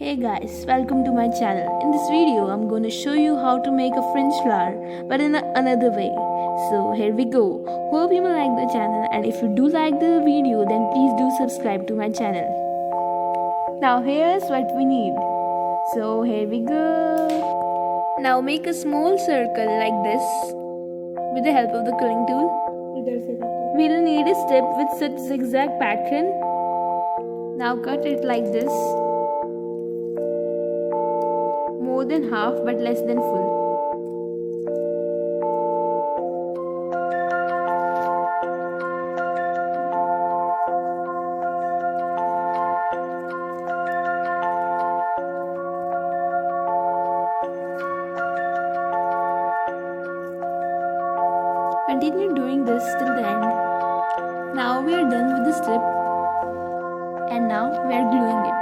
Hey guys, welcome to my channel. In this video, I'm going to show you how to make a fringe flower but in another way. So here we go. Hope you will like the channel, and if you do like the video, then please do subscribe to my channel. Now here's what we need. So here we go. Now make a small circle like this with the help of the quilling tool. We'll need a strip with such zigzag pattern. Now cut it like this. More than half but less than full. Continue doing this till the end. Now we are done with the strip, and now we are gluing it.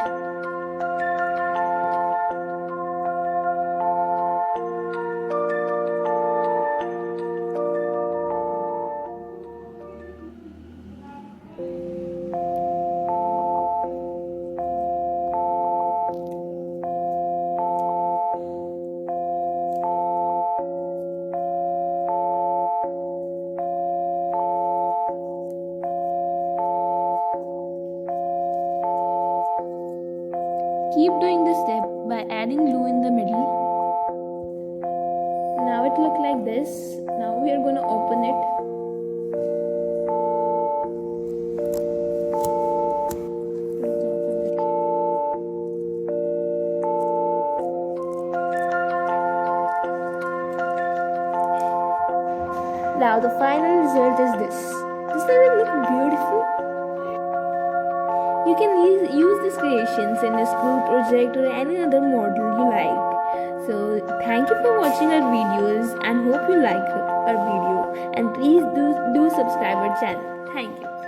Keep doing this step by adding glue in the middle. Now it looks like this. Now we are going to open it. Now the final result is this. Doesn't it look beautiful? You can use these creations in a school project or any other model you like. So thank you for watching our videos and hope you like our video, and please do subscribe our channel. Thank you.